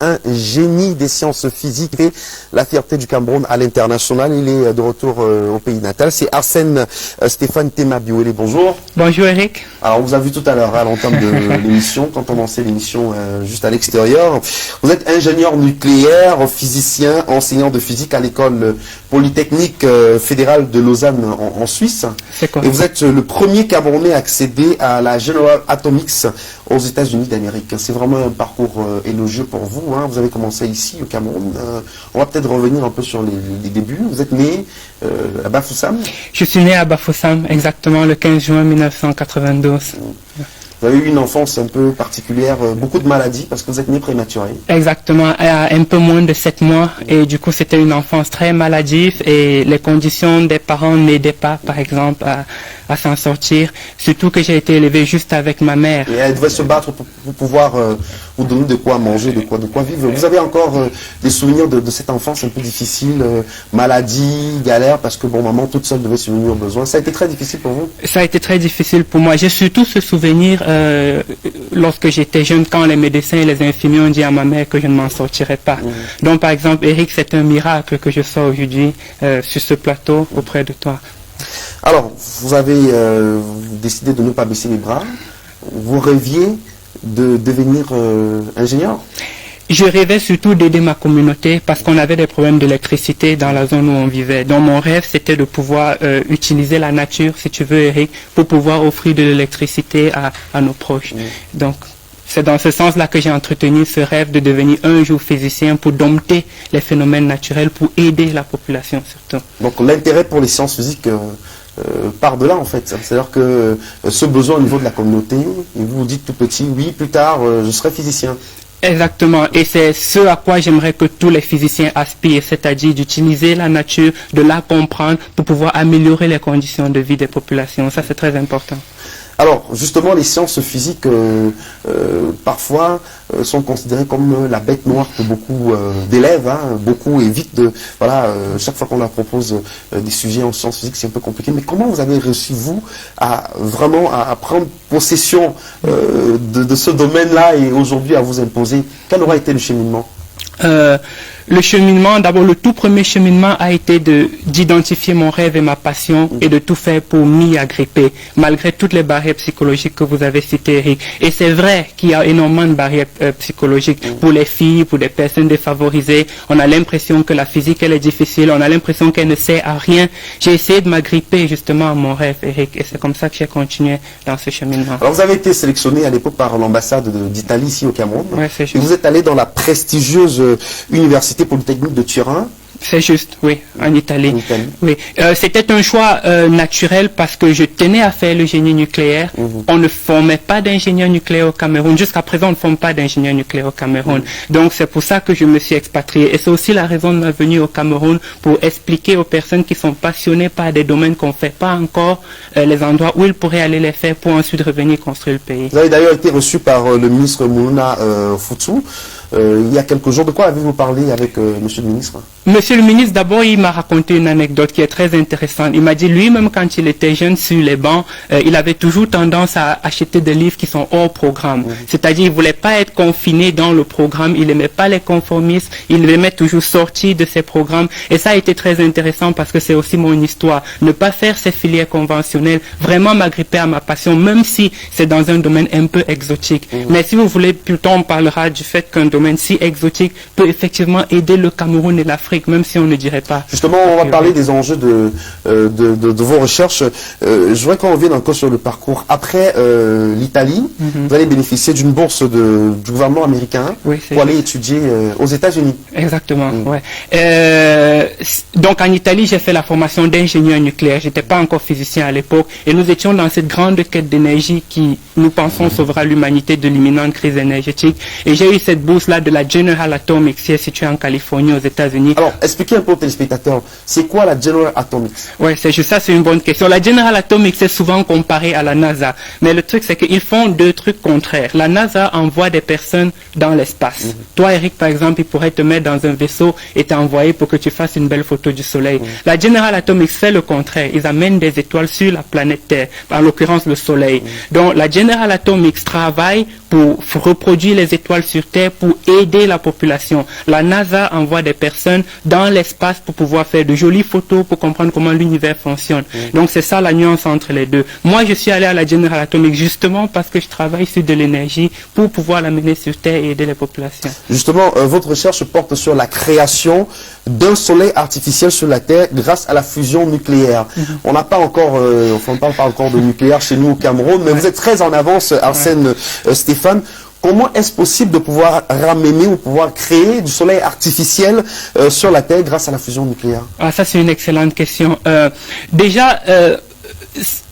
Un génie des sciences physiques et la fierté du Cameroun à l'international. Il est de retour au pays natal. C'est Arsène Stéphane Temabiwele. Bonjour. Bonjour Eric. Alors on vous a vu tout à l'heure à l'entame de l'émission, quand on lançait l'émission juste à l'extérieur. Vous êtes ingénieur nucléaire, physicien, enseignant de physique à l'école polytechnique fédérale de Lausanne en Suisse. C'est quoi? Et vous êtes le premier Camerounais à accéder à la General Atomics aux États-Unis d'Amérique. C'est vraiment un parcours élogieux pour vous. Vous avez commencé ici au Cameroun. On va peut-être revenir un peu sur les débuts. Vous êtes né à Bafoussam. Je suis né à Bafoussam, exactement le 15 juin 1992. Vous avez eu une enfance un peu particulière, beaucoup de maladies parce que vous êtes né prématuré. Exactement, à un peu moins de 7 mois. Et du coup, c'était une enfance très maladive et les conditions des parents n'aidaient pas, par exemple, à s'en sortir. Surtout que j'ai été élevé juste avec ma mère. Et elle devait se battre pour pouvoir vous donner de quoi manger, de quoi vivre. Vous avez encore des souvenirs de cette enfance un peu difficile, maladie, galère, parce que bon, maman toute seule devait subvenir aux besoins. Ça a été très difficile pour vous? Ça a été très difficile pour moi. J'ai surtout ce souvenir lorsque j'étais jeune, quand les médecins et les infirmiers ont dit à ma mère que je ne m'en sortirais pas. Donc par exemple, Eric, c'est un miracle que je sois aujourd'hui sur ce plateau auprès de toi. Alors, vous avez décidé de ne pas baisser les bras. Vous rêviez de devenir ingénieur? Je rêvais surtout d'aider ma communauté parce qu'on avait des problèmes d'électricité dans la zone où on vivait. Donc mon rêve, c'était de pouvoir utiliser la nature, si tu veux Eric, pour pouvoir offrir de l'électricité à nos proches. Donc c'est dans ce sens-là que j'ai entretenu ce rêve de devenir un jour physicien pour dompter les phénomènes naturels, pour aider la population surtout. Donc l'intérêt pour les sciences physiques part de là en fait. C'est-à-dire que ce besoin au niveau de la communauté, et vous vous dites tout petit, oui, plus tard, je serai physicien. Exactement, et c'est ce à quoi j'aimerais que tous les physiciens aspirent, c'est-à-dire d'utiliser la nature, de la comprendre pour pouvoir améliorer les conditions de vie des populations. Ça, c'est très important. Alors, justement, les sciences physiques, parfois, sont considérées comme la bête noire que beaucoup d'élèves, beaucoup évitent de... Voilà, chaque fois qu'on leur propose des sujets en sciences physiques, c'est un peu compliqué. Mais comment vous avez réussi, vous, à vraiment à prendre possession de ce domaine-là et aujourd'hui à vous imposer? Quel aura été le cheminement? Le cheminement, d'abord le tout premier cheminement a été d'identifier mon rêve et ma passion et de tout faire pour m'y agripper, malgré toutes les barrières psychologiques que vous avez citées, Eric. Et c'est vrai qu'il y a énormément de barrières psychologiques pour les filles, pour des personnes défavorisées. On a l'impression que la physique, elle est difficile, on a l'impression qu'elle ne sert à rien. J'ai essayé de m'agripper justement à mon rêve, Eric, et c'est comme ça que j'ai continué dans ce cheminement. Alors vous avez été sélectionné à l'époque par l'ambassade d'Italie ici au Cameroun. Ouais, c'est juste. Et vous êtes allé dans la prestigieuse université polytechnique de Turin. C'est juste, oui, en Italie. Oui, c'était un choix naturel parce que je tenais à faire le génie nucléaire. On ne formait pas d'ingénieur nucléaire au Cameroun. Jusqu'à présent, on ne forme pas d'ingénieur nucléaire au Cameroun. Donc, c'est pour ça que je me suis expatrié. Et c'est aussi la raison de ma venue au Cameroun pour expliquer aux personnes qui sont passionnées par des domaines qu'on ne fait pas encore, les endroits où ils pourraient aller les faire pour ensuite revenir construire le pays. Vous avez d'ailleurs été reçu par le ministre Moulouna Foutsou. Il y a quelques jours, de quoi avez-vous parlé avec monsieur le ministre? Monsieur le ministre, d'abord, il m'a raconté une anecdote qui est très intéressante. Il m'a dit lui-même, quand il était jeune sur les bancs, il avait toujours tendance à acheter des livres qui sont hors programme. C'est-à-dire, il voulait pas être confiné dans le programme, il aimait pas les conformistes, il aimait toujours sortir de ses programmes. Et ça a été très intéressant parce que c'est aussi mon histoire. Ne pas faire ces filières conventionnelles, vraiment m'agripper à ma passion, même si c'est dans un domaine un peu exotique. Mais si vous voulez, plutôt on parlera du fait qu'un domaine si exotique peut effectivement aider le Cameroun et l'Afrique, même si on ne dirait pas. Justement, on va parler des enjeux de vos recherches. Je voudrais qu'on revienne encore sur le parcours. Après l'Italie, vous allez bénéficier d'une bourse du gouvernement américain pour aller étudier aux États-Unis. Exactement, ouais. Donc en Italie, j'ai fait la formation d'ingénieur nucléaire. J'étais pas encore physicien à l'époque et nous étions dans cette grande quête d'énergie qui, nous pensons, sauvera l'humanité de l'imminente crise énergétique. Et j'ai eu cette bourse-là de la General Atomics, qui est située en Californie, aux États-Unis. Alors, expliquez un peu aux téléspectateurs, c'est quoi la General Atomics? Ouais, c'est juste ça, c'est une bonne question. La General Atomics, c'est souvent comparé à la NASA. Mais le truc, c'est qu'ils font deux trucs contraires. La NASA envoie des personnes dans l'espace. Toi, Eric, par exemple, il pourrait te mettre dans un vaisseau et t'envoyer pour que tu fasses une belle photo du Soleil. La General Atomics fait le contraire. Ils amènent des étoiles sur la planète Terre, en l'occurrence le Soleil. Donc, la General Atomics travaille pour reproduire les étoiles sur Terre, pour aider la population. La NASA envoie des personnes dans l'espace pour pouvoir faire de jolies photos, pour comprendre comment l'univers fonctionne. Donc c'est ça la nuance entre les deux. Moi, je suis allé à la General Atomics justement parce que je travaille sur de l'énergie pour pouvoir l'amener sur Terre et aider les populations. Justement, votre recherche porte sur la création d'un soleil artificiel sur la Terre grâce à la fusion nucléaire. On n'a pas encore, on ne parle pas encore de nucléaire chez nous au Cameroun, mais vous êtes très en avance, Arsène Stéphane. Comment est-ce possible de pouvoir ramener ou pouvoir créer du soleil artificiel sur la Terre grâce à la fusion nucléaire? Ah, ça c'est une excellente question. Déjà,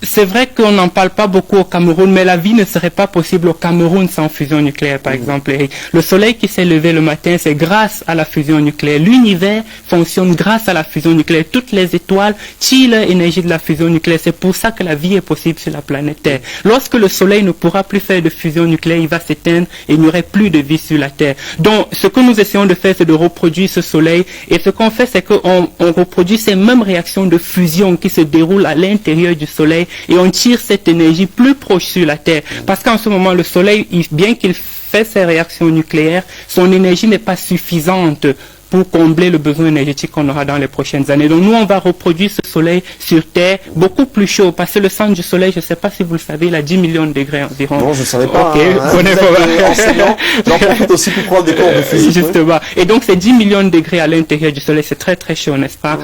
c'est vrai qu'on n'en parle pas beaucoup au Cameroun, mais la vie ne serait pas possible au Cameroun sans fusion nucléaire, par exemple. Et le soleil qui s'est levé le matin, c'est grâce à la fusion nucléaire. L'univers fonctionne grâce à la fusion nucléaire. Toutes les étoiles tirent leur énergie de la fusion nucléaire. C'est pour ça que la vie est possible sur la planète Terre. Lorsque le soleil ne pourra plus faire de fusion nucléaire, il va s'éteindre et il n'y aurait plus de vie sur la Terre. Donc, ce que nous essayons de faire, c'est de reproduire ce soleil. Et ce qu'on fait, c'est qu'on reproduit ces mêmes réactions de fusion qui se déroulent à l'intérieur du soleil et on tire cette énergie plus proche sur la Terre. Parce qu'en ce moment, le soleil, bien qu'il fait ses réactions nucléaires, son énergie n'est pas suffisante pour combler le besoin énergétique qu'on aura dans les prochaines années. Donc nous, on va reproduire ce soleil sur Terre beaucoup plus chaud, parce que le centre du soleil, je ne sais pas si vous le savez, il a 10 millions de degrés environ. Non, je ne savais pas. Ok, j'en profite aussi pour prendre des cours de physique. Justement. Et donc, c'est 10 millions de degrés à l'intérieur du soleil, c'est très très chaud, n'est-ce pas?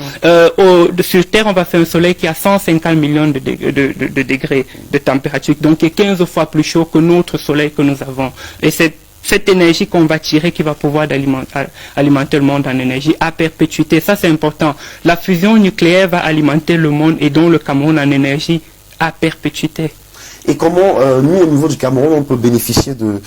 Sur Terre, on va faire un soleil qui a 150 millions de degrés de température, donc qui est 15 fois plus chaud que notre soleil que nous avons. Et c'est cette énergie qu'on va tirer qui va pouvoir alimenter le monde en énergie à perpétuité. Ça, c'est important. La fusion nucléaire va alimenter le monde et donc le Cameroun en énergie à perpétuité. Et comment, nous, au niveau du Cameroun, on peut bénéficier de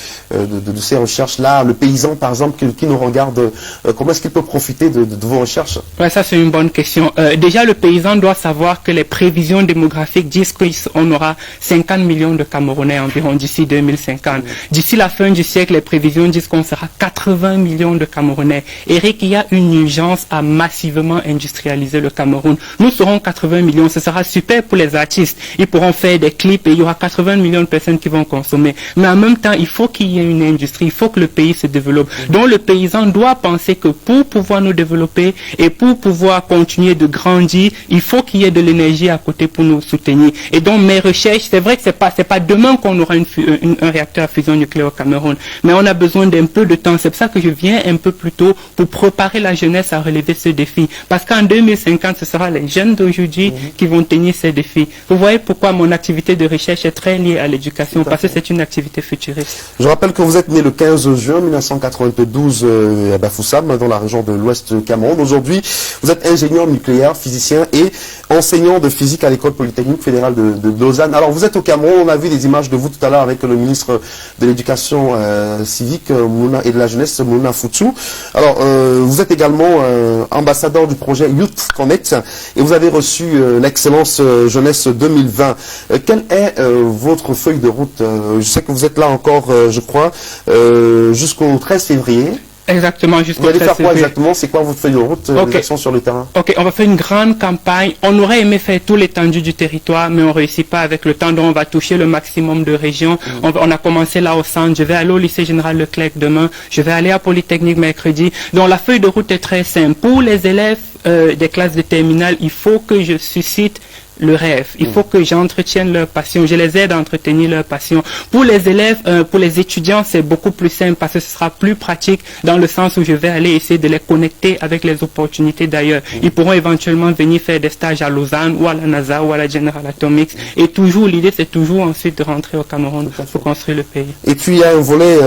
ces recherches-là? Le paysan, par exemple, qui nous regarde, comment est-ce qu'il peut profiter de vos recherches? Ouais, ça, c'est une bonne question. Déjà, le paysan doit savoir que les prévisions démographiques disent qu'on aura 50 millions de Camerounais environ d'ici 2050. D'ici la fin du siècle, les prévisions disent qu'on sera 80 millions de Camerounais. Eric, il y a une urgence à massivement industrialiser le Cameroun. Nous serons 80 millions. Ce sera super pour les artistes. Ils pourront faire des clips et il y aura 80 millions de personnes qui vont consommer. Mais en même temps, il faut qu'il y ait une industrie, il faut que le pays se développe. Donc le paysan doit penser que pour pouvoir nous développer et pour pouvoir continuer de grandir, il faut qu'il y ait de l'énergie à côté pour nous soutenir. Et donc mes recherches, c'est vrai que c'est pas demain qu'on aura un réacteur à fusion nucléaire au Cameroun, mais on a besoin d'un peu de temps. C'est pour ça que je viens un peu plus tôt pour préparer la jeunesse à relever ce défi. Parce qu'en 2050, ce sera les jeunes d'aujourd'hui qui vont tenir ces défis. Vous voyez pourquoi mon activité de recherche est très liée à l'éducation, parce que c'est une activité futuriste. Je rappelle que vous êtes né le 15 juin 1992 à Bafoussam, dans la région de l'Ouest du Cameroun. Aujourd'hui, vous êtes ingénieur nucléaire, physicien et enseignant de physique à l'école polytechnique fédérale de Lausanne. Alors, vous êtes au Cameroun, on a vu des images de vous tout à l'heure avec le ministre de l'Éducation civique et de la jeunesse, Mouna Foutsou. Alors, vous êtes également ambassadeur du projet Youth Connect et vous avez reçu l'excellence jeunesse 2020. Quelle est votre feuille de route? Je sais que vous êtes là encore, je crois, jusqu'au 13 février. Exactement, jusqu'au 13 février. Vous allez faire quoi exactement? C'est quoi votre feuille de route, les actions sur le terrain? Ok, on va faire une grande campagne. On aurait aimé faire tout l'étendue du territoire, mais on ne réussit pas avec le temps, donc on va toucher le maximum de régions. On a commencé là au centre, je vais aller au lycée général Leclerc demain, je vais aller à Polytechnique mercredi. Donc la feuille de route est très simple. Pour les élèves des classes de terminale, il faut que je suscite le rêve. Il faut que j'entretienne leur passion. Je les aide à entretenir leur passion. Pour les élèves, pour les étudiants, c'est beaucoup plus simple parce que ce sera plus pratique dans le sens où je vais aller essayer de les connecter avec les opportunités d'ailleurs. Ils pourront éventuellement venir faire des stages à Lausanne ou à la NASA ou à la General Atomics. Et toujours, l'idée, c'est toujours ensuite de rentrer au Cameroun pour construire le pays. Et puis, il y a un volet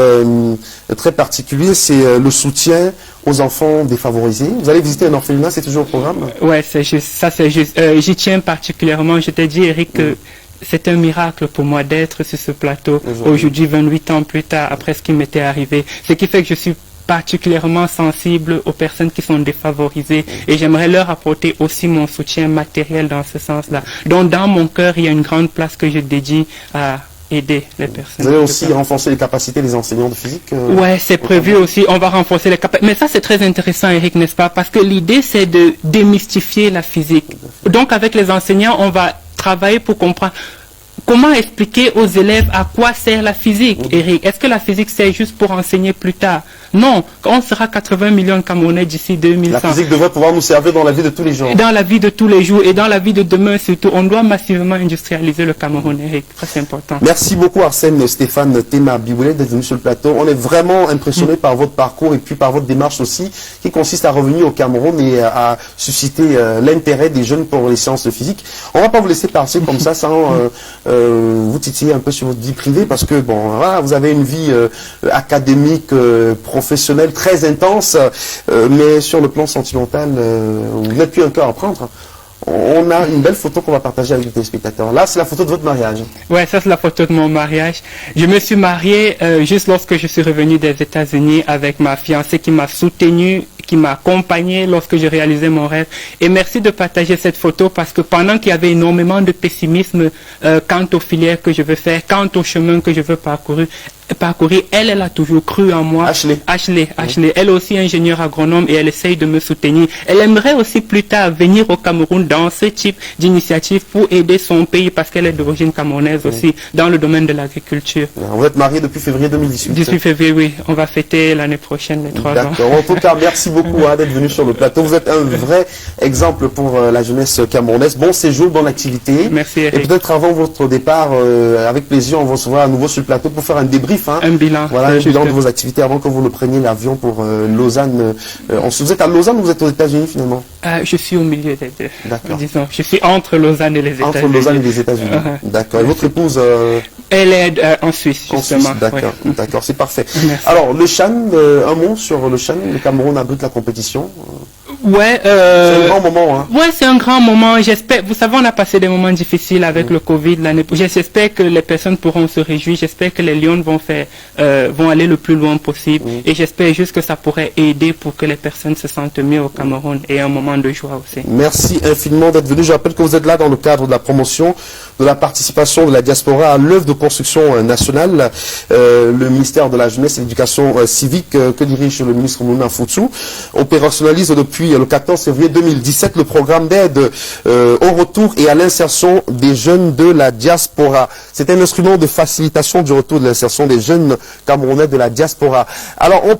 très particulier, c'est le soutien aux enfants défavorisés. Vous allez visiter un orphelinat, c'est toujours au programme? Ouais, c'est juste, ça c'est juste. J'y tiens particulièrement. Je t'ai dit, Eric, que c'est un miracle pour moi d'être sur ce plateau aujourd'hui, 28 ans plus tard, après ce qui m'était arrivé. Ce qui fait que je suis particulièrement sensible aux personnes qui sont défavorisées et j'aimerais leur apporter aussi mon soutien matériel dans ce sens-là. Donc dans mon cœur, il y a une grande place que je dédie à aider les personnes. Vous allez aussi renforcer les capacités des enseignants de physique Ouais, c'est prévu aussi. On va renforcer les capacités. Mais ça, c'est très intéressant, Eric, n'est-ce pas? Parce que l'idée, c'est de démystifier la physique. Donc, avec les enseignants, on va travailler pour comprendre comment expliquer aux élèves à quoi sert la physique, Eric. Est-ce que la physique sert juste pour enseigner plus tard? Non, on sera 80 millions de Camerounais d'ici 2100. La physique devrait pouvoir nous servir dans la vie de tous les jours. Dans la vie de tous les jours et dans la vie de demain surtout. On doit massivement industrialiser le Cameroun, Eric. Ça, c'est important. Merci beaucoup Arsène Stéphane Tema Biboulé d'être venu sur le plateau. On est vraiment impressionné par votre parcours et puis par votre démarche aussi qui consiste à revenir au Cameroun et à susciter l'intérêt des jeunes pour les sciences de physique. On va pas vous laisser partir comme ça sans vous titiller un peu sur votre vie privée parce que bon, voilà, vous avez une vie académique, professionnelle très intense, mais sur le plan sentimental, vous n'êtes plus un cœur à prendre. On a une belle photo qu'on va partager avec les téléspectateurs. Là, c'est la photo de votre mariage. Ouais, ça c'est la photo de mon mariage. Je me suis marié juste lorsque je suis revenu des États-Unis avec ma fiancée qui m'a soutenu, qui m'a accompagné lorsque j'ai réalisé mon rêve. Et merci de partager cette photo parce que pendant qu'il y avait énormément de pessimisme quant aux filières que je veux faire, quant au chemin que je veux parcourir, elle a toujours cru en moi. Ashley. Elle est aussi ingénieure agronome et elle essaye de me soutenir. Elle aimerait aussi plus tard venir au Cameroun dans ce type d'initiative pour aider son pays parce qu'elle est d'origine camerounaise aussi dans le domaine de l'agriculture. Vous êtes marié depuis février 2018. 18 février, oui. On va fêter l'année prochaine les 3 ans. D'accord. En tout cas, merci beaucoup d'être venu sur le plateau. Vous êtes un vrai exemple pour la jeunesse camerounaise. Bon séjour, bonne activité. Merci, Eric. Et peut-être avant votre départ, avec plaisir, on vous recevra à nouveau sur le plateau pour faire un débrief. Un bilan. Voilà, un bilan de vos activités avant que vous ne preniez l'avion pour Lausanne. Vous êtes à Lausanne ou vous êtes aux États-Unis finalement? Je suis au milieu des deux. D'accord. Disons, je suis entre Lausanne et les États-Unis. Entre Lausanne et les États-Unis. D'accord. Et votre épouse Elle est en Suisse, justement. D'accord, ouais. D'accord, c'est parfait. Merci. Alors, le Chan, un mot sur le Chan. Le Cameroun abrite la compétition. Ouais, c'est un grand moment, hein. Ouais, c'est un grand moment. J'espère, vous savez, on a passé des moments difficiles avec le Covid l'année. J'espère que les personnes pourront se réjouir. J'espère que les Lions vont aller le plus loin possible. Et j'espère juste que ça pourrait aider pour que les personnes se sentent mieux au Cameroun et un moment de joie aussi. Merci infiniment d'être venu. Je rappelle que vous êtes là dans le cadre de la promotion de la participation de la diaspora à l'œuvre de construction nationale. Le ministère de la Jeunesse et de l'Éducation civique que dirige le ministre Mouna Foutsou opérationnalise depuis le 14 février 2017 le programme d'aide au retour et à l'insertion des jeunes de la diaspora. C'est un instrument de facilitation du retour de l'insertion des jeunes camerounais de la diaspora. Alors on